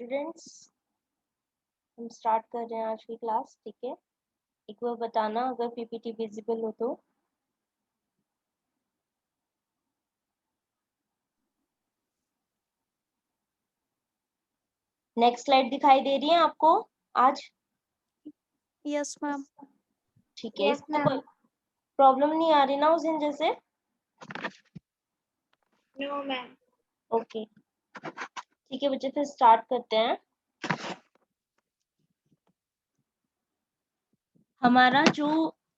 Students, हम start कर रहे हैं आज की क्लास। ठीक है, एक बार बताना अगर पीपीटी विजिबल हो तो। नेक्स्ट स्लाइड दिखाई दे रही है आपको आज? Yes ma'am. ठीक है, इसमें कोई प्रॉब्लम नहीं आ रही ना उस दिन जैसे? No ma'am. ओके, ठीक है बच्चे, फिर स्टार्ट करते हैं। हमारा जो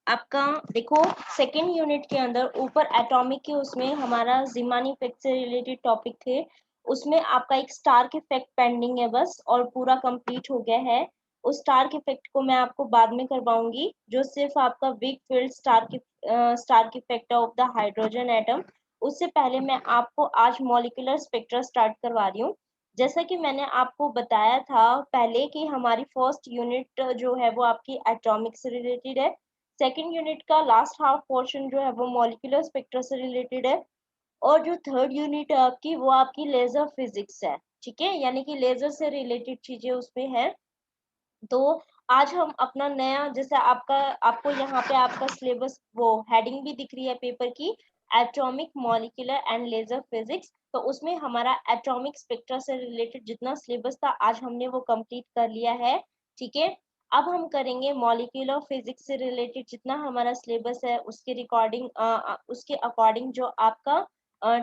आपका देखो सेकेंड यूनिट के अंदर ऊपर एटॉमिक के उसमें हमारा जीमानी इफेक्ट से रिलेटेड टॉपिक थे। उसमें आपका एक स्टार्क इफेक्ट पेंडिंग है बस, और पूरा कंप्लीट हो गया है। उस स्टार्क इफेक्ट को मैं आपको बाद में करवाऊंगी, जो सिर्फ आपका weak field Stark effect of the hydrogen atom. उससे पहले मैं आपको आज मॉलिक्यूलर स्पेक्ट्रा स्टार्ट करवा रही हूँ। जैसा कि मैंने आपको बताया था पहले कि हमारी फर्स्ट यूनिट जो है वो आपकी एटॉमिक से रिलेटेड है। सेकंड यूनिट का लास्ट हाफ पोर्शन जो है वो मॉलिक्यूलर स्पेक्ट्रा से रिलेटेड है। और जो थर्ड यूनिट है आपकी, वो आपकी लेजर फिजिक्स है। ठीक है, यानी कि लेजर से रिलेटेड चीजें उसमें है। तो आज हम अपना नया, जैसे आपको यहाँ पे आपका सिलेबस वो हेडिंग भी दिख रही है पेपर की, atomic molecular and laser physics. तो उसमें हमारा एटॉमिक स्पेक्ट्रा से रिलेटेड जितना सिलेबस था आज हमने वो कंप्लीट कर लिया है। ठीक है, अब हम करेंगे मॉलिक्यूलर फिजिक्स से रिलेटेड जितना हमारा सिलेबस है उसके रिकॉर्डिंग उसके अकॉर्डिंग जो आपका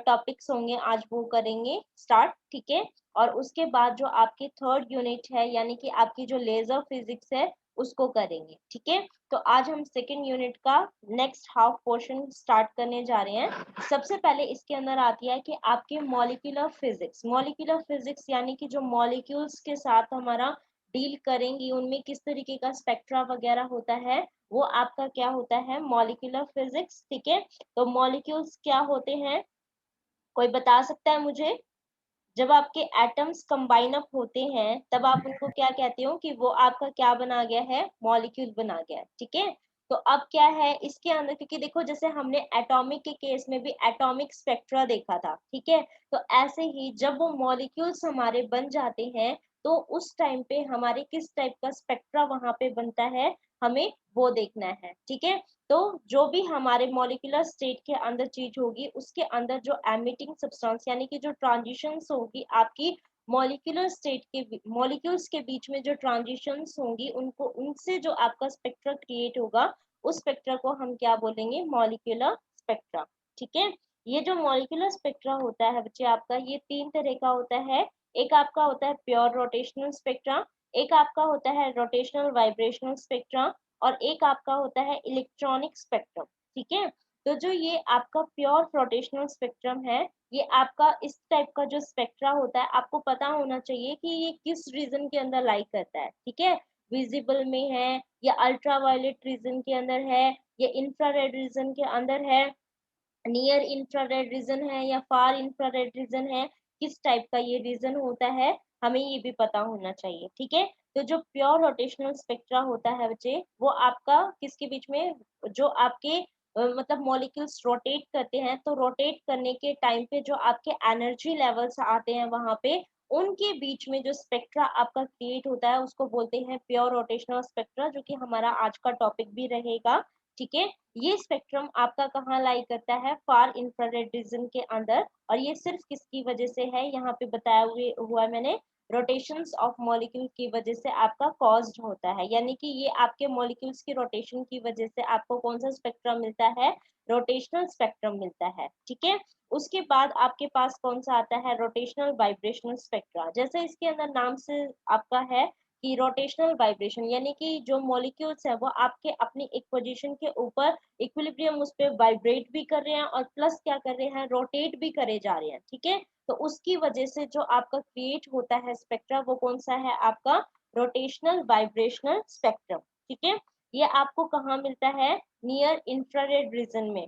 टॉपिक्स होंगे आज वो करेंगे स्टार्ट। ठीक है, और उसके बाद जो आपकी थर्ड यूनिट है यानी कि आपकी जो लेजर फिजिक्स है उसको करेंगे। ठीक है, तो आज हम सेकेंड यूनिट का नेक्स्ट हाफ पोर्शन स्टार्ट करने जा रहे हैं। सबसे पहले इसके अंदर आती है कि आपके मॉलिक्यूलर फिजिक्स। मॉलिक्यूलर फिजिक्स यानी कि जो मॉलिक्यूल्स के साथ हमारा डील करेंगी, उनमें किस तरीके का स्पेक्ट्रा वगैरह होता है, वो आपका क्या होता है, मॉलिक्यूलर फिजिक्स। ठीक है, तो मॉलिक्यूल्स क्या होते हैं, कोई बता सकता है मुझे? जब आपके एटम्स कंबाइन अप होते हैं तब आप उनको क्या कहते हो कि वो आपका क्या बना गया है, मॉलिक्यूल बना गया है। ठीक है, तो अब क्या है इसके अंदर, क्योंकि देखो जैसे हमने एटॉमिक के केस में भी एटॉमिक स्पेक्ट्रा देखा था। ठीक है, तो ऐसे ही जब वो मॉलिक्यूल्स हमारे बन जाते हैं तो उस टाइम पे हमारे किस टाइप का स्पेक्ट्रा वहां पे बनता है, हमें वो देखना है। ठीक है, तो जो भी हमारे मॉलिक्यूलर स्टेट के अंदर चीज होगी उसके अंदर जो एमिटिंग सब्सटेंस यानी कि जो ट्रांजिशंस होगी आपकी मॉलिक्यूलर स्टेट के मॉलिक्यूल्स के बीच में जो ट्रांजिशंस होंगी उनको उनसे जो आपका स्पेक्ट्रा क्रिएट होगा उस स्पेक्ट्रा को हम क्या बोलेंगे, मॉलिक्यूलर स्पेक्ट्रा। ठीक है, ये जो मॉलिक्यूलर स्पेक्ट्रा होता है बच्चे आपका, ये तीन तरह का होता है। एक आपका होता है प्योर रोटेशनल स्पेक्ट्रा, एक आपका होता है रोटेशनल वाइब्रेशनल स्पेक्ट्रा, और एक आपका होता है इलेक्ट्रॉनिक स्पेक्ट्रम। ठीक है, तो जो ये आपका प्योर रोटेशनल स्पेक्ट्रम है, ये आपका इस टाइप का जो स्पेक्ट्रा होता है आपको पता होना चाहिए कि ये किस रीजन के अंदर लाई करता है। ठीक है, विजिबल में है या अल्ट्रावायलेट रीजन के अंदर है या इंफ्रारेड रीजन के अंदर है, नियर इंफ्रारेड रीजन है या फार इंफ्रारेड रीजन है, किस टाइप का ये रीजन होता है हमें ये भी पता होना चाहिए। ठीक है, तो जो प्योर रोटेशनल स्पेक्ट्रा होता है बच्चे, वो आपका किसके बीच में, जो आपके मतलब मॉलिक्यूल्स रोटेट करते हैं, तो रोटेट करने के टाइम पे जो आपके एनर्जी लेवल्स आते हैं वहां पे, उनके बीच में जो स्पेक्ट्रा आपका क्रिएट होता है उसको बोलते हैं प्योर रोटेशनल स्पेक्ट्रा, जो कि हमारा आज का टॉपिक भी रहेगा। ठीक है, ये स्पेक्ट्रम आपका कहाँ लाई करता है, फार इंफ्रारेड रीजन के अंदर। और ये सिर्फ किसकी वजह से है, यहाँ पे बताया हुआ है मैंने, रोटेशंस ऑफ मॉलिक्यूल की वजह से आपका कॉज्ड होता है। यानी कि ये आपके मॉलिक्यूल्स की रोटेशन की वजह से आपको कौन सा स्पेक्ट्रम मिलता है, रोटेशनल स्पेक्ट्रम मिलता है। ठीक है, उसके बाद आपके पास कौन सा आता है, रोटेशनल वाइब्रेशनल स्पेक्ट्रा। जैसे इसके अंदर नाम से आपका है कि रोटेशनल वाइब्रेशन, यानी कि जो मॉलिक्यूल्स है वो आपके अपनी एक पोजीशन के ऊपर इक्विलिब्रियम उस पे वाइब्रेट भी कर रहे हैं और प्लस क्या कर रहे हैं, रोटेट भी करे जा रहे हैं। ठीक है, तो उसकी वजह से जो आपका क्रिएट होता है स्पेक्ट्रा, वो कौन सा है, आपका रोटेशनल वाइब्रेशनल स्पेक्ट्रम। ठीक है, ये आपको कहाँ मिलता है, नियर इंफ्रारेड रीजन में।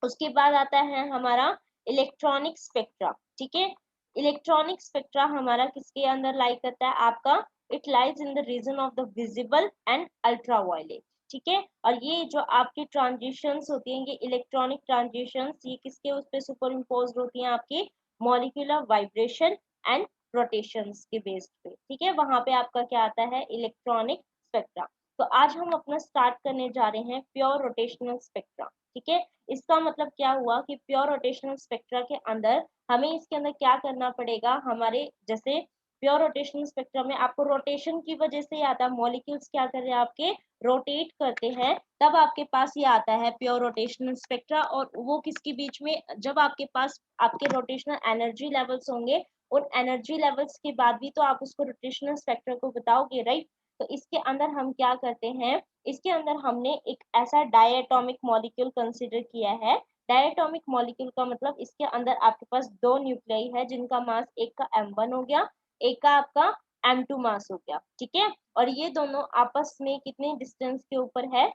उसके बाद आता है हमारा इलेक्ट्रॉनिक स्पेक्ट्रा। ठीक है, इलेक्ट्रॉनिक स्पेक्ट्रा हमारा किसके अंदर लाई करता है, आपका it lies in the region of the visible and ultraviolet. ठीक है, और ये जो आपकी ट्रांजिशंस होती हैं, ये इलेक्ट्रॉनिक ट्रांजिशंस, ये किसके उस पे सुपर इम्पोज होती हैं, आपकी मॉलिक्यूलर वाइब्रेशन एंड रोटेशंस के बेस्ड पे, ठीक है। वहां पे आपका क्या आता है, इलेक्ट्रॉनिक स्पेक्ट्रा। तो आज हम अपना स्टार्ट करने जा रहे हैं प्योर रोटेशनल स्पेक्ट्रा, ठीक है। इसका मतलब क्या हुआ कि प्योर रोटेशनल स्पेक्ट्रा के अंदर हमें इसके अंदर क्या करना पड़ेगा, हमारे जैसे प्योर रोटेशनल स्पेक्ट्रम में आपको रोटेशन की वजह से ये आता है, मॉलिक्यूल्स क्या कर रहे हैं आपके, रोटेट करते हैं, तब आपके पास ये आता है प्योर रोटेशनल स्पेक्ट्रा। और वो किसके बीच में, जब आपके पास आपके रोटेशनल एनर्जी लेवल्स होंगे, उन एनर्जी लेवल्स के बाद भी तो आप उसको रोटेशनल स्पेक्ट्रा को बताओगे, राइट। तो इसके अंदर हम क्या करते हैं, इसके अंदर हमने एक ऐसा डायटोमिक मॉलिक्यूल कंसिडर किया है। डायटोमिक मॉलिक्यूल का मतलब इसके अंदर आपके पास दो न्यूक्लियाई है जिनका मास, एक का m1 हो गया, एक का आपका m2 मास हो गया, ठीक है। और ये दोनों आपस में कितने डिस्टेंस के ऊपर है,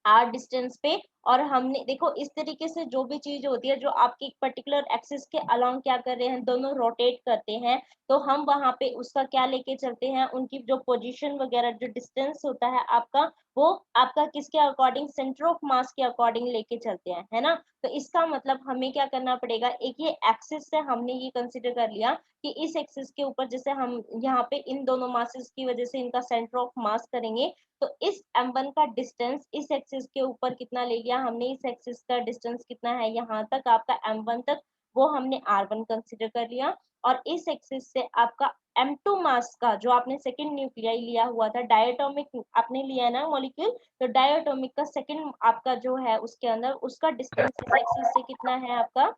r डिस्टेंस पे। और हमने देखो इस तरीके से जो भी चीज होती है जो आपकी पर्टिकुलर एक्सिस के अलोंग क्या कर रहे हैं, दोनों रोटेट करते हैं, तो हम वहां पे उसका क्या लेके चलते हैं, उनकी जो पोजीशन वगैरह, जो डिस्टेंस होता है आपका, वो आपका किसके अकॉर्डिंग, सेंटर ऑफ मास के अकॉर्डिंग लेके चलते हैं, है ना। तो इसका मतलब हमें क्या करना पड़ेगा, एक ये एक्सिस से हमने ये कंसिडर कर लिया कि इस एक्सिस के ऊपर जैसे हम यहाँ पे इन दोनों मासेस की वजह से इनका सेंटर ऑफ मास करेंगे, तो इस m1 का डिस्टेंस इस एक्सिस के ऊपर कितना ले लिया हमने, इस एक्सिस का डिस्टेंस कितना है यहाँ तक आपका m1 तक, वो हमने r1 कंसिडर कर लिया। और इस एक्सिस से आपका m2 मास का जो आपने सेकंड न्यूक्लियाई लिया हुआ था, डायटोमिक आपने लिया ना मॉलिक्यूल, तो डायटोमिक का सेकंड आपका जो है उसके अंदर उसका डिस्टेंस इस एक्सिस से कितना है आपका,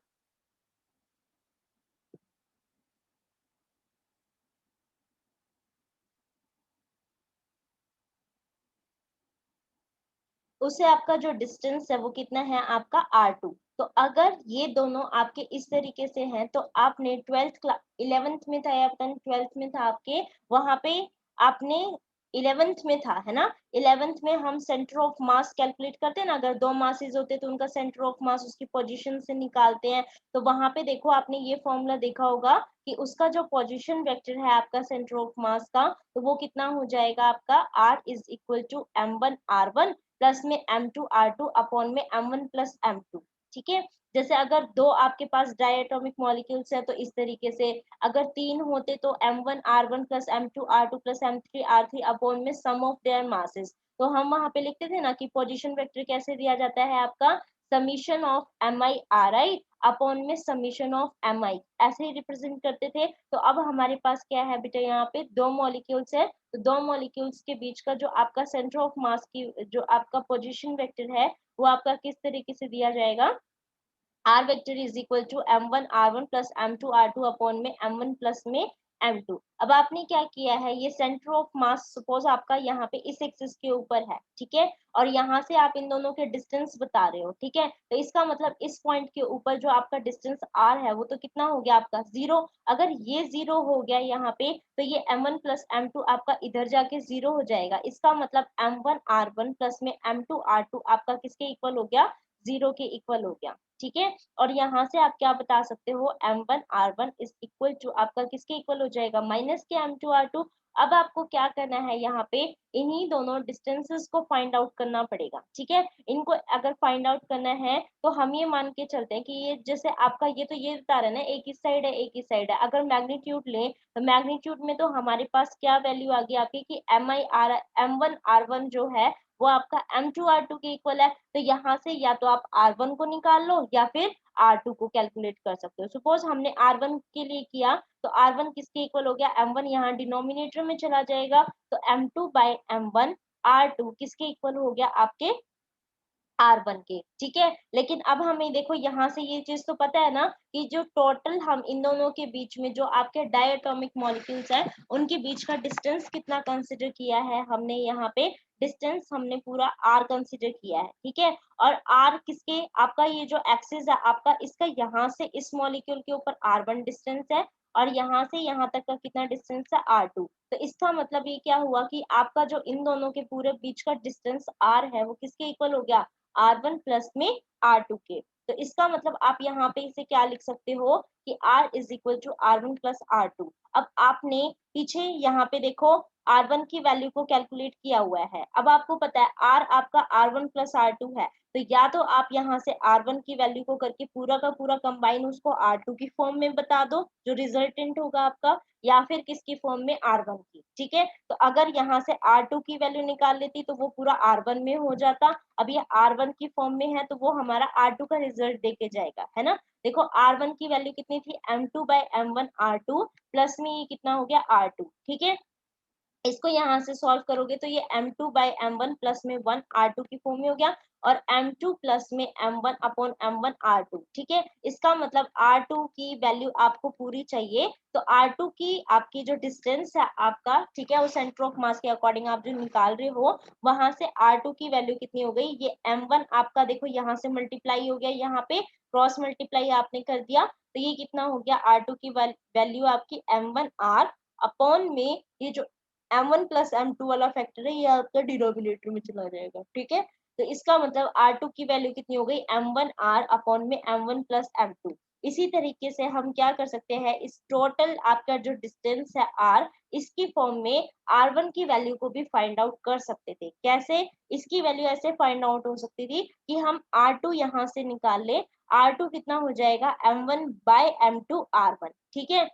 उससे आपका जो डिस्टेंस है वो कितना है आपका r2। तो अगर ये दोनों आपके इस तरीके से हैं, तो आपने 11th में था या पता नहीं 12th में था आपके, वहां पे आपने 11th में था, है ना। 11th में हम सेंटर ऑफ मास कैलकुलेट करते हैं ना, अगर दो मासेस होते तो उनका सेंटर ऑफ मास उसकी पोजीशन से निकालते हैं। तो वहां पे देखो आपने ये फॉर्मूला देखा होगा कि उसका जो पोजीशन वेक्टर है आपका सेंटर ऑफ मास का, तो वो कितना हो जाएगा आपका, r is equal to m1r1 plus में m2r2 अपॉन में m1 प्लस m2, ठीक है। जैसे अगर दो आपके पास डायटोमिक मॉलिक्यूल्स है तो इस तरीके से, अगर तीन होते तो m1r1 plus m2r2 plus m3r3 upon में सम ऑफ देयर मासेस। तो हम वहां पे लिखते थे ना कि पोजीशन वेक्टर कैसे दिया जाता है आपका, summation of mi ri upon में समीशन ऑफ mi, ऐसे ही रिप्रेजेंट करते थे। तो अब हमारे पास क्या है बेटा, यहाँ पे दो मॉलिक्यूल्स है, तो दो मॉलिक्यूल्स के बीच का जो आपका सेंटर ऑफ मास की जो आपका पोजीशन वेक्टर है, वो आपका किस तरीके से दिया जाएगा, r vector is equal to m1 r1 plus m2 r2 upon में m1 प्लस में m2। अब आपने क्या किया है, ये सेंटर ऑफ मास सपोज आपका यहाँ पे इस एक्सिस के ऊपर है, ठीक है, और यहाँ से आप इन दोनों के डिस्टेंस बता रहे हो, ठीक है। तो इसका मतलब इस पॉइंट के ऊपर जो आपका डिस्टेंस r है वो तो कितना हो गया आपका 0। अगर ये 0 हो गया यहाँ पे, तो ये m1 प्लस m2 आपका इधर जाके 0 हो जाएगा। इसका मतलब m1 r1 प्लस में m2 r2 आपका किसके इक्वल हो गया, 0 के इक्वल हो गया, ठीक है। और यहाँ से आप क्या बता सकते हो, m1 r1 is equal to आपका किसके इक्वल हो जाएगा, माइनस के m2 r2। अब आपको क्या करना है, यहाँ पे इन्हीं दोनों डिस्टेंसेस को फाइंड आउट करना पड़ेगा, ठीक है। इनको अगर फाइंड आउट करना है तो हम ये मान के चलते हैं कि ये जैसे आपका ये तो ये बता रहा है ना, एक इस साइड है एक इस साइड है। अगर मैग्नीट्यूड लें तो मैग्नीट्यूड में तो हमारे पास क्या वैल्यू आ गई आपकी कि m1 r1 जो है वो आपका m2 r2 के इक्वल है। तो यहाँ से या तो आप r1 को निकाल लो या फिर r2 को कैलकुलेट कर सकते हो। सपोज हमने r1 के लिए किया, तो r1 किसके इक्वल हो गया, m1 यहाँ डिनोमिनेटर में चला जाएगा, तो m2 बाई m1, r2 किसके इक्वल हो गया आपके r1 के, ठीक है। लेकिन अब हमें देखो यहाँ से ये चीज तो पता है ना कि जो टोटल हम इन दोनों के बीच में जो आपके डायटोमिक मॉलिक्यूल्स है उनके बीच का डिस्टेंस कितना कंसिडर किया है हमने, यहाँ पे डिस्टेंस हमने पूरा r कंसिडर किया है, ठीक है। और r किसके, आपका ये जो एक्सिस है आपका, इसका यहाँ से इस मॉलिक्यूल के ऊपर r1 डिस्टेंस है, और यहाँ से यहाँ तक का कितना डिस्टेंस है r2। तो इसका मतलब ये क्या हुआ कि आपका जो इन दोनों के पूरे बीच का डिस्टेंस r है वो किसके इक्वल हो गया, r1 प्लस में r2 के। तो इसका मतलब आप यहाँ पे इसे क्या लिख सकते हो कि r is equal to r1 plus r2। अब आपने पीछे यहाँ पे देखो R1 की वैल्यू को कैलकुलेट किया हुआ है। अब आपको पता है R आपका R1 प्लस R2 है, तो या तो आप यहाँ से R1 की वैल्यू को करके पूरा का पूरा कंबाइन उसको R2 की फॉर्म में बता दो, जो रिजल्टेंट होगा आपका, या फिर किसकी फॉर्म में R1 की। ठीक है, तो अगर यहाँ से R2 की वैल्यू निकाल लेती तो वो पूरा R1 में हो जाता। अब ये R1 की फॉर्म में है तो वो हमारा R2 का रिजल्ट देके जाएगा, है ना। देखो R1 की वैल्यू कितनी थी, M2 by M1 R2, plus में ये कितना हो गया R2। ठीक है, इसको यहाँ से सॉल्व करोगे तो ये M2 बाई M1 प्लस में 1 R2 की फॉर्म में हो गया, और M2 प्लस में M1 अपॉन M1 R2। ठीक है, इसका मतलब R2 की वैल्यू आपको पूरी चाहिए, तो R2 की आपकी जो डिस्टेंस है आपका, ठीक है, वो सेंटर ऑफ मास के अकॉर्डिंग आप जो निकाल रहे हो, वहां से R2 की वैल्यू कितनी हो गई, ये M1 आपका देखो यहाँ से मल्टीप्लाई हो गया, यहाँ पे क्रॉस मल्टीप्लाई आपने कर दिया, तो ये कितना हो गया, R2 की वैल्यू आपकी M1 R अपॉन में ये जो M1 प्लस M2 वाला फैक्टर है, ये आपका डिनोमिनेटर में चला जाएगा। ठीक है, तो इसका मतलब R2 की वैल्यू कितनी हो गई, M1 R अपॉन में M1 प्लस M2। इसी तरीके से हम क्या कर सकते हैं, इस टोटल आपका जो डिस्टेंस है R, इसकी फॉर्म में R1 की वैल्यू को भी फाइंड आउट कर सकते थे। कैसे, इसकी वैल्यू ऐसे फाइंड आउट हो सकती थी कि हम R2 यहाँ से निकाल ले, R2 कितना हो जाएगा, M1 बाय M2 R1। ठीक है,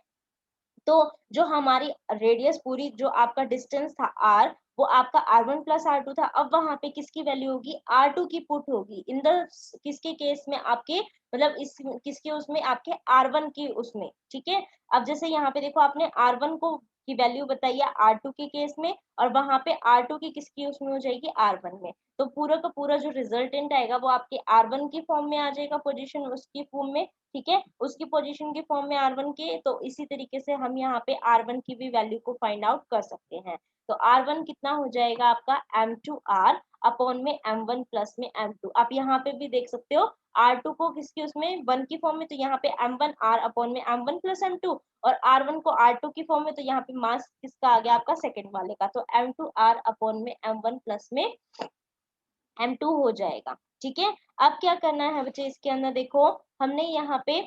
तो जो हमारी रेडियस पूरी जो आपका डिस्टेंस था R, वो आपका R1 प्लस R2 था। अब वहां पे किसकी वैल्यू होगी, R2 की पुट होगी इन द किसके केस में, आपके मतलब इस किसके उसमें, आपके R1 की उसमें। ठीक है, अब जैसे यहाँ पे देखो आपने R1 को की वैल्यू बताई है R2 के केस में, और वहां पे R2 की किसकी उसमें हो जाएगी, R1 में। तो पूरा का पूरा जो रिजल्टेंट आएगा वो आपके R1 की फॉर्म में आ जाएगा, पोजीशन उसकी फॉर्म में। ठीक है, उसकी पोजीशन के फॉर्म में R1 के, तो इसी तरीके से हम यहाँ पे R1 की भी वैल्यू को फाइंड आउट कर सकते हैं। तो R1 कितना हो जाएगा आपका M2R अपॉन में M1 प्लस में M2। आप यहाँ पे भी देख सकते हो R2 को किसकी उसमें 1 की फॉर्म में, तो यहाँ पे M1R अपॉन में M1 प्लस M2, और R1 को R2 की फॉर्म में, तो यहाँ पे मास किसका आ गया, आपका सेकेंड वाले का, तो M2R अपॉन में M1 प्लस में M2 हो जाएगा। ठीक है, अब क्या करना है बच्चे, इसके अंदर देखो हमने यहाँ पे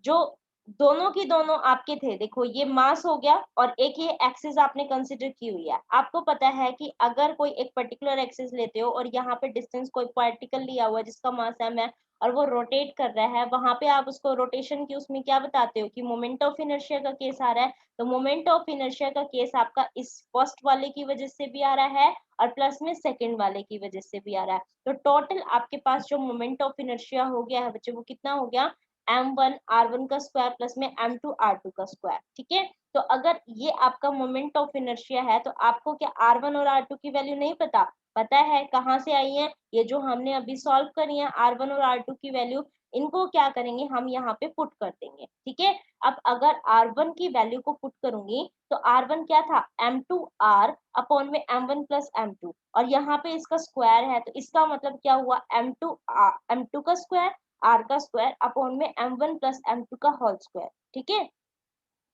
जो दोनों की दोनों आपके थे, देखो ये मास हो गया और एक ये एक्सिस आपने कंसिडर की हुई है। आपको पता है कि अगर कोई एक पर्टिकुलर एक्सिस लेते हो और यहाँ पे डिस्टेंस कोई पार्टिकल लिया हुआ है जिसका मास m है, और वो रोटेट कर रहा है, वहां पे आप उसको रोटेशन की उसमें क्या बताते हो कि मोमेंट ऑफ इनर्शिया का केस आ रहा है। तो मोमेंट ऑफ इनर्शिया का केस आपका इस फर्स्ट वाले की वजह से भी आ रहा है, और प्लस में सेकेंड वाले की वजह से भी आ रहा है। तो टोटल आपके पास जो मोमेंट ऑफ इनर्शिया हो गया है बच्चे, वो कितना हो गया, M1 R1 का स्क्वायर प्लस में M2 R2 का स्क्वायर। ठीक है, तो अगर ये आपका मोमेंट ऑफ इनर्शिया है, तो आपको क्या R1 और R2 की वैल्यू नहीं पता, पता है कहाँ से आई है, ये जो हमने अभी सॉल्व करी है R1 और R2 की वैल्यू, इनको क्या करेंगे हम यहाँ पे पुट कर देंगे। ठीक है, अब अगर R1 की वैल्यू को पुट करूंगी तो R1 क्या था, M2R अपॉन में M1 प्लस M2, और यहाँ पे इसका स्क्वायर है, तो इसका मतलब क्या हुआ, M2 का स्क्वायर R का स्क्वायर अपॉन में M1 प्लस M2 का होल स्क्वायर। ठीक है,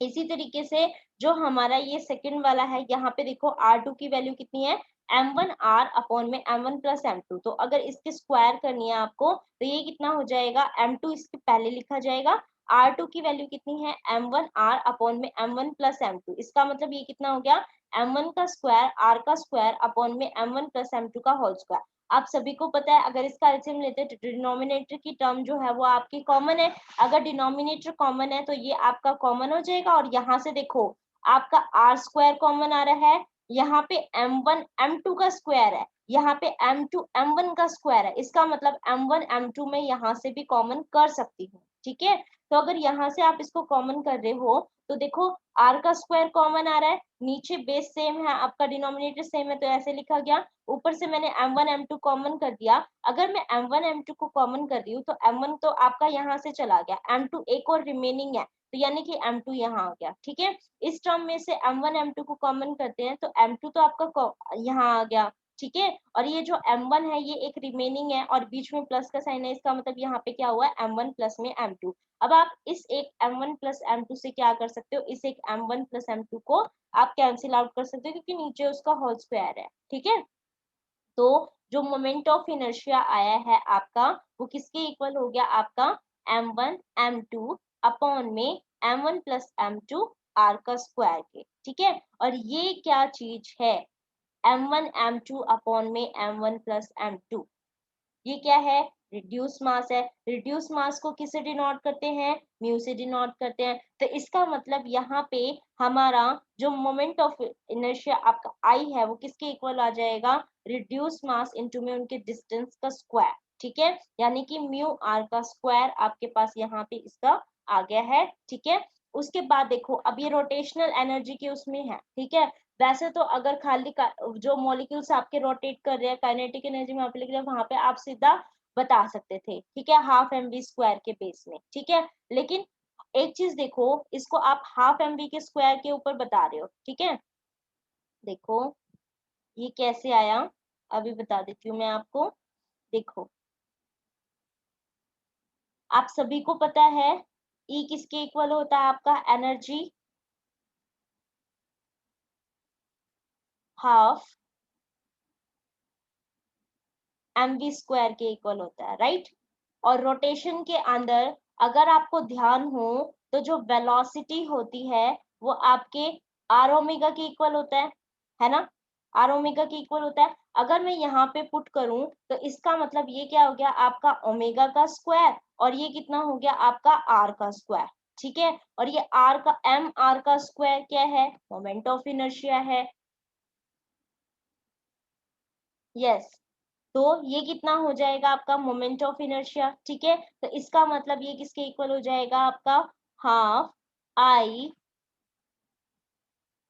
इसी तरीके से जो हमारा ये सेकंड वाला है, यहाँ पे देखो R2 की वैल्यू कितनी है, M1R अपॉन में M1 प्लस M2। तो अगर इसके स्क्वायर करनी है आपको, तो ये कितना हो जाएगा, M2 इसके पहले लिखा जाएगा, R2 की वैल्यू कितनी है, M1R अपॉन में M1 प्लस M2। इसका मतलब ये कितना हो गया, M1 का स्क्वायर R का स्क्वायर अपॉन में M1 प्लस M2 का होल स्क्वायर। आप सभी को पता है अगर इसका एलसीएम लेते हैं तो डिनोमिनेटर की टर्म जो है वो आपकी कॉमन है। अगर डिनोमिनेटर कॉमन है तो ये आपका कॉमन हो जाएगा, और यहाँ से देखो आपका आर स्क्वायर कॉमन आ रहा है, यहाँ पे M1 M2 का स्क्वायर है, यहाँ पे M2 M1 का स्क्वायर है। इसका मतलब M1 M2 में यहाँ से भी कॉमन कर सकती हूँ। ठीक है, तो अगर यहाँ से आप इसको कॉमन कर रहे हो तो देखो R का स्क्वायर कॉमन आ रहा है, नीचे बेस सेम है, आपका डिनोमिनेटर सेम है, तो ऐसे लिखा गया। ऊपर से मैंने M1 M2 कॉमन कर दिया। अगर मैं M1 M2 को कॉमन कर रही हूँ तो M1 तो आपका यहाँ से चला गया, M2 एक और रिमेनिंग है, तो यानी कि M2 यहाँ आ गया। ठीक है, इस टर्म में से M1 M2 को कॉमन करते हैं तो M2 तो आपका यहाँ आ गया। ठीक है, और ये जो M1 है ये एक रिमेनिंग है और बीच में प्लस का साइन है, इसका मतलब यहाँ पे क्या हुआ, M1 प्लस में M2। अब आप इस एक M1 प्लस M2 से क्या कर सकते हो, इस एक M1 प्लस M2 को आप कैंसिल आउट कर सकते हो, क्योंकि नीचे उसका होल स्क्वायर है। ठीक है, तो जो मोमेंट ऑफ इनर्शिया आया है आपका, वो किसके इक्वल हो गया, आपका M1 M2 अपॉन में M1 प्लस M2 आर का स्क्वायर के, ठीक है। और ये क्या चीज है, m1 m2 अपॉन में m1 प्लस m2, ये क्या है, रिड्यूस मास है। रिड्यूस मास को किससे डिनोट करते हैं, म्यू से डिनोट करते हैं। तो इसका मतलब यहाँ पे हमारा जो मोमेंट ऑफ इनर्शिया आपका आई है वो किसके इक्वल आ जाएगा, रिड्यूस मास इनटू में उनके डिस्टेंस का स्क्वायर, ठीक है। यानी कि म्यू आर का स्क्वायर आपके पास यहाँ पे इसका आ गया है, ठीक है। उसके बाद देखो अब ये रोटेशनल एनर्जी के उसमें है, ठीक है। वैसे तो अगर खाली जो मॉलिक्यूल्स आपके रोटेट कर रहे हैं काइनेटिक एनर्जी में आप लिख रहे हैं, वहां पे आप सीधा बता सकते थे, ठीक है, हाफ एम वी स्क्वायर के बेस में, ठीक है। लेकिन एक चीज देखो, इसको आप हाफ एम वी के स्क्वायर के ऊपर बता रहे हो, ठीक है। देखो ये कैसे आया, अभी बता देती हूँ मैं आपको। देखो आप सभी को पता है ई किसके इक्वल होता है, आपका energy half m v square के इक्वल होता है, राइट। और रोटेशन के अंदर अगर आपको ध्यान हो तो जो वेलोसिटी होती है वो आपके आर ओमेगा के इक्वल होता है ना, आर ओमेगा के इक्वल होता है। अगर मैं यहाँ पे पुट करूं तो इसका मतलब ये क्या हो गया, आपका ओमेगा का स्क्वायर, और ये कितना हो गया आपका आर का स्क्वायर, ठीक है। और ये आर का एम आर का स्क्वायर क्या है, मोमेंट ऑफ इनर्शिया है, यस। तो ये कितना हो जाएगा आपका मोमेंट ऑफ इनर्शिया, ठीक है। तो इसका मतलब ये किसके इक्वल हो जाएगा आपका हाफ आई,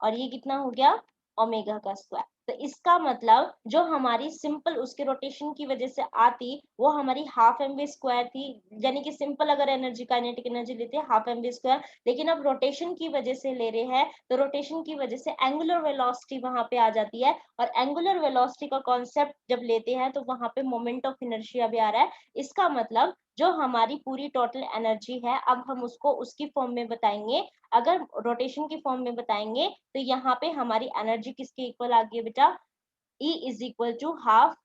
और ये कितना हो गया ओमेगा का स्क्वायर। तो इसका मतलब जो हमारी सिंपल उसके रोटेशन की वजह से आती वो हमारी हाफ एम वी स्क्वायर थी, यानी कि सिंपल अगर एनर्जी काइनेटिक एनर्जी लेते हैं हाफ एम वी स्क्वायर, लेकिन अब रोटेशन की वजह से ले रहे हैं तो रोटेशन की वजह से एंगुलर वेलोसिटी वहां पे आ जाती है, और एंगुलर वेलोसिटी का कॉन्सेप्ट जब लेते हैं तो वहां पे मोमेंट ऑफ इनर्शिया भी आ रहा है। इसका मतलब जो हमारी पूरी टोटल एनर्जी है अब हम उसको उसकी फॉर्म में बताएंगे, अगर रोटेशन की फॉर्म में बताएंगे तो यहाँ पे हमारी एनर्जी किसके इक्वल आ गई है बेटा, E is equal to half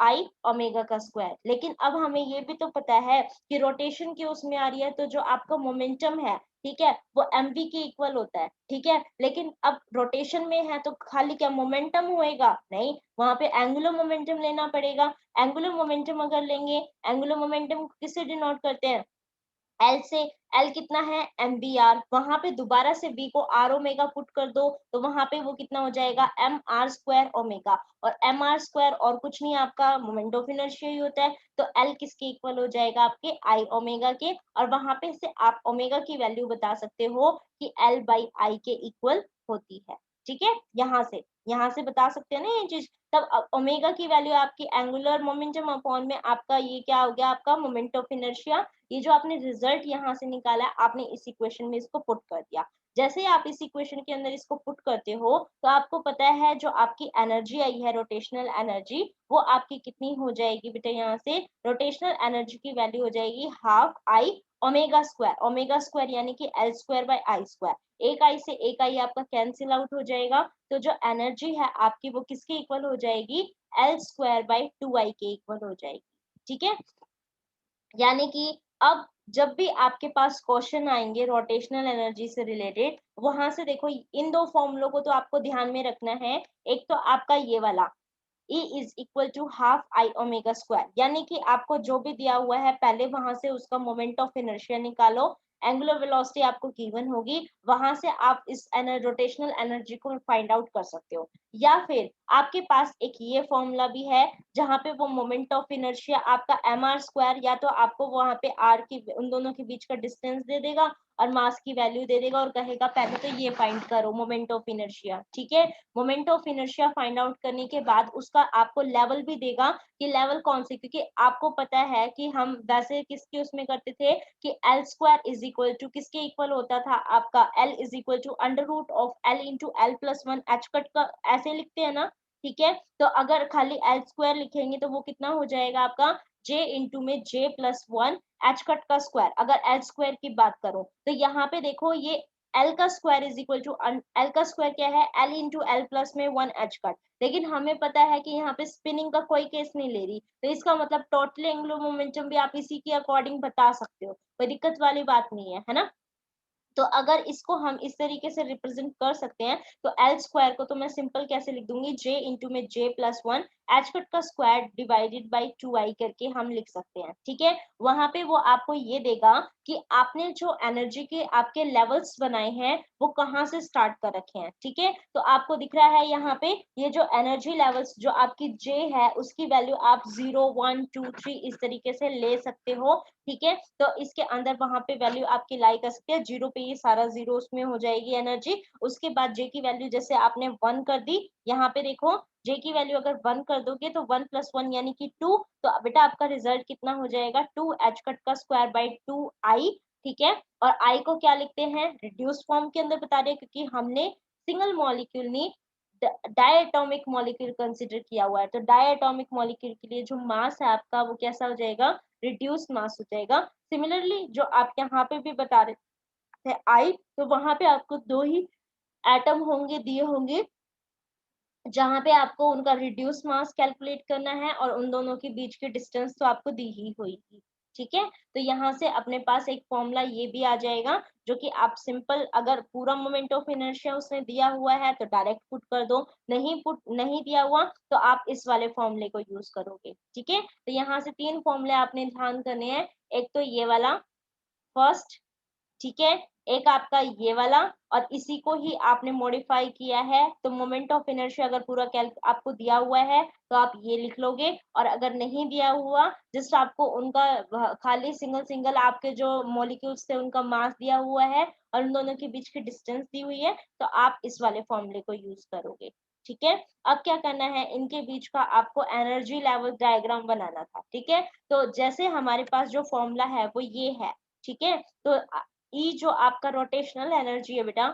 I omega का स्क्वायर। लेकिन अब हमें ये भी तो पता है कि रोटेशन की उसमें आ रही है तो जो आपका मोमेंटम है, ठीक है, वो mv के इक्वल होता है, ठीक है। लेकिन अब रोटेशन में है तो खाली क्या मोमेंटम होएगा, नहीं, वहां पे एंगुलर मोमेंटम लेना पड़ेगा। एंगुलर मोमेंटम अगर लेंगे, एंगुलर मोमेंटम किससे डिनोट करते हैं, एल से। एल कितना है एम बी आर, वहां पे दोबारा से बी को आर ओमेगा पुट कर दो तो वहां पे वो कितना हो जाएगा एम आर स्क्वायर ओमेगा, और एम आर स्क्वायर और कुछ नहीं आपका मोमेंट ऑफ इनर्शिया ही होता है। तो एल किसके इक्वल हो जाएगा आपके आई ओमेगा के, और वहां पे से आप ओमेगा की वैल्यू बता सकते हो कि एल बाई आई के इक्वल होती है, ठीक है। यहाँ से बता सकते हैं ना ये चीज। तब ओमेगा की वैल्यू आपकी एंगुलर मोमेंटम अपॉन में आपका ये क्या हो गया आपका मोमेंट ऑफ इनर्शिया। ये जो आपने रिजल्ट यहाँ से निकाला है आपने इस इक्वेशन में इसको पुट कर दिया। जैसे ही आप इस इक्वेशन के अंदर इसको पुट करते हो तो आपको पता है जो आपकी एनर्जी आई है रोटेशनल एनर्जी, वो आपकी कितनी हो जाएगी बेटा, यहाँ से रोटेशनल एनर्जी की वैल्यू हो जाएगी half I omega square, omega square यानी कि L square by I square, एक आई से एक आई आपका कैंसिल आउट हो जाएगा। तो जो एनर्जी है आपकी वो किसके इक्वल हो जाएगी, एल स्क्वायर बाय टू आई के इक्वल हो जाएगी, ठीक है। यानी कि अब जब भी आपके पास क्वेश्चन आएंगे रोटेशनल एनर्जी से रिलेटेड, वहां से देखो इन दो फॉर्मूलों को तो आपको ध्यान में रखना है। एक तो आपका ये वाला E is equal to half I omega square, यानी कि आपको जो भी दिया हुआ है पहले वहां से उसका मोमेंट ऑफ इनर्शिया निकालो, एंगुलर वेलोसिटी आपको गिवन होगी, वहां से आप इस रोटेशनल एनर्जी को फाइंड आउट कर सकते हो। या फिर आपके पास एक ये फॉर्मूला भी है जहां पे वो मोमेंट ऑफ इनर्शिया आपका एम आर स्क्वायर, या तो आपको वहां पे आर की उन दोनों के बीच का डिस्टेंस दे देगा और मास की वैल्यू दे देगा और कहेगा पहले तो ये फाइंड करो मोमेंट ऑफ इनर्शिया, ठीक है। Moment of inertia find out करने के बाद उसका आपको लेवल भी देगा कि लेवल कौन से, क्योंकि आपको पता है कि हम वैसे किसके उसमें करते थे कि L square is equal to किसके इक्वल होता था आपका, L is equal to under root of L into L plus one h cut का, ऐसे लिखते हैं ना, ठीक है। तो अगर खाली एल स्क्वायर लिखेंगे तो वो कितना हो जाएगा आपका जे इंटू में जे प्लस वन एच कट का स्क्वायर, अगर एल स्क्वायर की बात करूं तो यहाँ पे देखो ये एल का square is equal to L का स्क्वायर क्या है एल इंटू एल प्लस में वन एच कट, लेकिन हमें पता है कि यहाँ पे स्पिनिंग का कोई केस नहीं ले रही, तो इसका मतलब टोटल एंगुलर मोमेंटम भी आप इसी के अकॉर्डिंग बता सकते हो, कोई दिक्कत वाली बात नहीं है, है ना। तो अगर इसको हम इस तरीके से रिप्रेजेंट कर सकते हैं, तो एल स्क्वायर को तो मैं सिंपल कैसे लिख दूंगी, j इंटू में j+1 एच कट का स्क्वायर डिवाइडेड बाई 2i करके हम लिख सकते हैं। ठीक है, वहां पे वो आपको ये देगा कि आपने जो एनर्जी के आपके लेवल्स बनाए हैं वो कहाँ से स्टार्ट कर रखे हैं। ठीक है, तो आपको दिख रहा है यहाँ पे ये जो एनर्जी लेवल्स जो आपकी j है उसकी वैल्यू आप 0 1 2 3 इस तरीके से ले सकते हो। ठीक है, तो इसके अंदर वहां पे वैल्यू आपकी लाई कर सकते हैं, जीरो पे ये सारा जीरो उसमें हो जाएगी एनर्जी। उसके बाद जे की वैल्यू जैसे आपने 1 कर दी, यहाँ पे देखो जे की वैल्यू अगर 1 कर दोगे तो 1+1 यानी कि 2, तो बेटा आपका रिजल्ट कितना हो जाएगा, 2 एच कट का स्क्वायर बाई 2i। ठीक है, और आई को क्या लिखते हैं, रिड्यूस फॉर्म के अंदर बता रहे हैं, क्योंकि हमने सिंगल मॉलिक्यूल नहीं डायटोमिक मॉलिक्यूल कंसिडर किया हुआ है। तो डायटोमिक मॉलिक्यूल के लिए जो मास है आपका वो कैसा हो जाएगा, रिड्यूस मास हो जाएगा। सिमिलरली जो आप यहाँ पे भी बता रहे थे आई, तो वहां पे आपको दो ही एटम होंगे दिए होंगे जहां पे आपको उनका रिड्यूस मास कैलकुलेट करना है, और उन दोनों के बीच की डिस्टेंस तो आपको दी ही होगी। ठीक है, तो यहाँ से अपने पास एक फॉर्मूला ये भी आ जाएगा, जो कि आप सिंपल अगर पूरा मोमेंट ऑफ इनर्शिया उसने दिया हुआ है तो डायरेक्ट पुट कर दो, नहीं दिया हुआ तो आप इस वाले फॉर्मूले को यूज करोगे। ठीक है, तो यहाँ से 3 फॉर्मूले आपने ध्यान करने हैं, एक तो ये वाला फर्स्ट, ठीक है, एक आपका ये वाला, और इसी को ही आपने मॉडिफाई किया है। तो मोमेंट ऑफ इनर्शिया अगर पूरा कैल्क आपको दिया हुआ है तो आप ये लिख लोगे, और अगर नहीं दिया हुआ जस्ट आपको उनका खाली सिंगल सिंगल आपके जो मॉलिक्यूल्स थे उनका मास दिया हुआ है और उन दोनों के बीच की डिस्टेंस दी हुई है, तो आप इस वाले फॉर्मूले को यूज करोगे। ठीक है, अब क्या करना है, इनके बीच का आपको एनर्जी लेवल डायग्राम बनाना था। ठीक है, तो जैसे हमारे पास जो फॉर्मूला है वो ये है। ठीक है, तो ई जो आपका रोटेशनल एनर्जी है बेटा,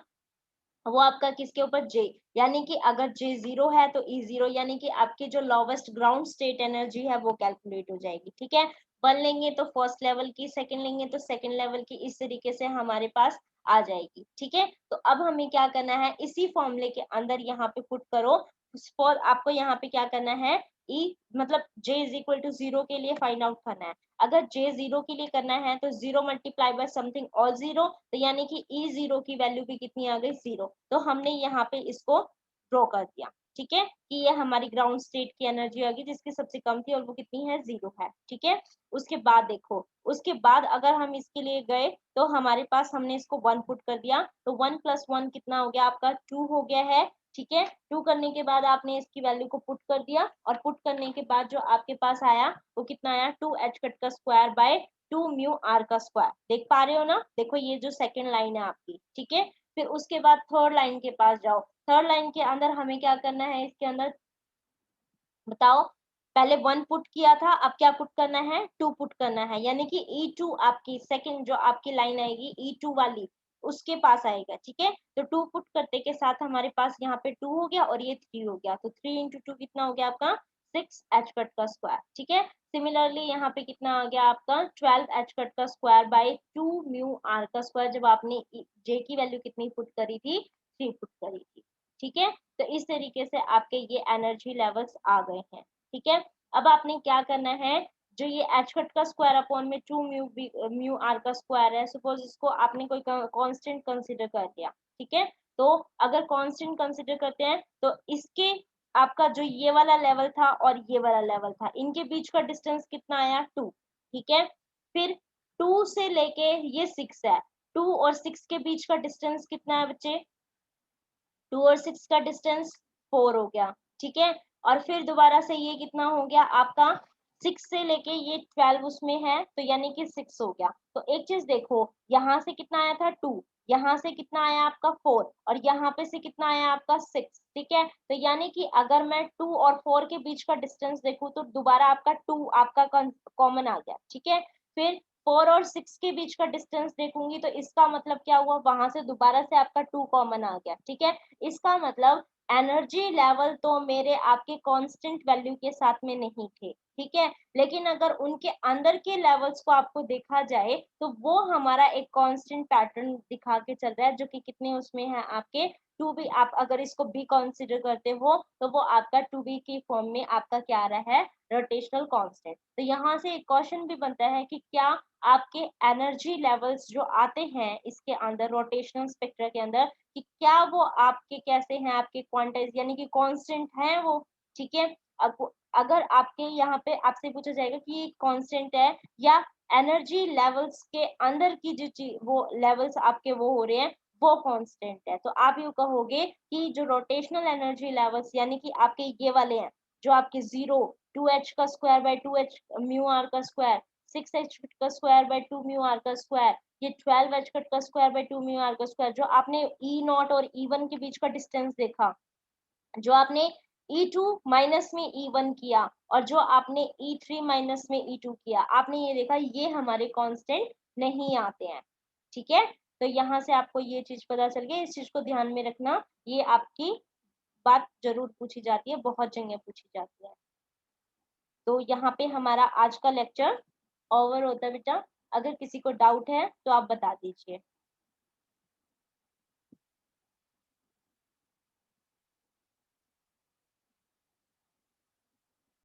वो आपका किसके ऊपर, जे, यानी कि अगर जे 0 है तो ई 0, यानी कि आपकी जो लोवेस्ट ग्राउंड स्टेट एनर्जी है वो कैलकुलेट हो जाएगी। ठीक है, 1 लेंगे तो फर्स्ट लेवल की, सेकंड लेंगे तो सेकंड लेवल की, इस तरीके से हमारे पास आ जाएगी। ठीक है, तो अब हमें क्या करना है, इसी फॉर्मूले के अंदर यहाँ पे पुट करो। फॉर आपको यहाँ पे क्या करना है, ई मतलब j इज इक्वल टू 0 के लिए फाइंड आउट करना है। अगर j 0 के लिए करना है तो 0 मल्टीप्लाई बाय समथिंग और 0, तो यानी कि ई 0 की वैल्यू भी कितनी आ गई, 0। तो हमने यहाँ पे इसको ड्रॉ कर दिया। ठीक है, कि ये हमारी ग्राउंड स्टेट की एनर्जी होगी जिसकी सबसे कम थी, और वो कितनी है, 0 है। ठीक है, उसके बाद देखो, उसके बाद अगर हम इसके लिए गए तो हमारे पास हमने इसको 1 पुट कर दिया, तो 1+1 कितना हो गया आपका, 2 हो गया है। ठीक है, 2 करने के बाद आपने इसकी वैल्यू को पुट कर दिया, और पुट करने के बाद जो आपके पास आया वो कितना आया, 2 एच कट का स्क्वायर बाय 2 म्यू आर का स्क्वायर। देख पा रहे हो ना, देखो ये जो सेकंड लाइन है आपकी। ठीक है, फिर उसके बाद थर्ड लाइन के पास जाओ, थर्ड लाइन के अंदर हमें क्या करना है, इसके अंदर बताओ, पहले 1 पुट किया था, अब क्या पुट करना है, 2 पुट करना है, यानी कि E2 आपकी सेकंड जो आपकी लाइन आएगी E2 वाली उसके पास आएगा। ठीक है, तो 2 पुट करते के साथ हमारे पास यहाँ पे 2 हो गया और ये 3 हो गया, तो 3 इंटू 2 कितना हो गया आपका, 6 एच कट का स्क्वायर। ठीक है, सिमिलरली यहाँ पे कितना आ गया आपका, 12 एच कट का स्क्वायर बाय 2 म्यू आर का स्क्वायर, जब आपने जे की वैल्यू कितनी पुट करी थी, 3 पुट करी थी। ठीक है, तो इस तरीके से आपके ये एनर्जी लेवल्स आ गए हैं। ठीक है, अब आपने क्या करना है, जो ये एच कट का स्क्वायर अपॉन में 2 म्यू आर का स्क्वायर है, सपोज इसको आपने कोई कांस्टेंट कंसीडर कर लिया। ठीक है, तो अगर कांस्टेंट कंसीडर करते हैं तो इसके आपका जो ये वाला लेवल था और ये वाला लेवल था, इनके बीच का डिस्टेंस कितना आया, 2। ठीक है, फिर 2 से लेके ये 6 है, 2 और 6 के बीच का डिस्टेंस कितना है बच्चे, 2 और 6 का डिस्टेंस 4 हो गया। ठीक है, और फिर दोबारा से ये कितना हो गया आपका, 6 से लेके ये 12 उसमें है, तो यानी कि 6 हो गया। तो एक चीज देखो, यहाँ से कितना आया था, 2, यहाँ से कितना आया आपका 4, और यहाँ पे से कितना आया आपका 6। ठीक है, तो यानी कि अगर मैं 2 और 4 के बीच का डिस्टेंस देखूं तो दोबारा आपका 2 आपका कॉमन आ गया। ठीक है, फिर 4 और 6 के बीच का डिस्टेंस देखूंगी तो इसका मतलब क्या हुआ, वहां से दोबारा से आपका 2 कॉमन आ गया। ठीक है, इसका मतलब एनर्जी लेवल तो मेरे आपके कांस्टेंट वैल्यू के साथ में नहीं थे। ठीक है, लेकिन अगर उनके अंदर के लेवल्स को आपको देखा जाए तो वो हमारा एक कांस्टेंट पैटर्न दिखा के चल रहा है, जो कि कितने उसमें है आपके टू बी, आप अगर इसको बी कंसिडर करते हो तो वो आपका टू बी की फॉर्म में आपका क्या आ रहा है, रोटेशनल कांस्टेंट। तो यहाँ से एक क्वेश्चन भी बनता है कि क्या आपके एनर्जी लेवल्स जो आते हैं इसके अंदर रोटेशनल स्पेक्ट्रा के अंदर, कि क्या वो आपके कैसे हैं, आपके क्वांटाइज यानी कि कांस्टेंट हैं वो, ठीक है। अब अगर आपके यहाँ पे आपसे पूछा जाएगा कि ये कांस्टेंट है या एनर्जी लेवल्स के अंदर की जो चीज वो लेवल्स आपके वो हो रहे हैं वो कांस्टेंट है, तो आप यू कहोगे कि जो रोटेशनल एनर्जी लेवल्स यानी कि आपके ये वाले हैं जो आपके 0, 2h का square by 2h mu r का स्क्वायर, 6h का स्क्वायर बाय 2 म्यू आर का स्क्वायर, ये 12h का स्क्वायर बाय 2 म्यू आर का स्क्वायर, जो आपने ई नॉट और ई वन के बीच का डिस्टेंस देखा, जो आपने E2 माइनस में E1 किया और जो आपने E3 माइनस में E2 किया, आपने ये देखा ये हमारे कांस्टेंट नहीं आते हैं, ठीक है। तो यहाँ से आपको ये चीज पता चल गई, इस चीज को ध्यान में रखना, ये आपकी बात जरूर पूछी जाती है, बहुत जगह पूछी जाती है। तो यहाँ पे हमारा आज का लेक्चर ओवर होता है बेटा, अगर किसी को डाउट है तो आप बता दीजिए।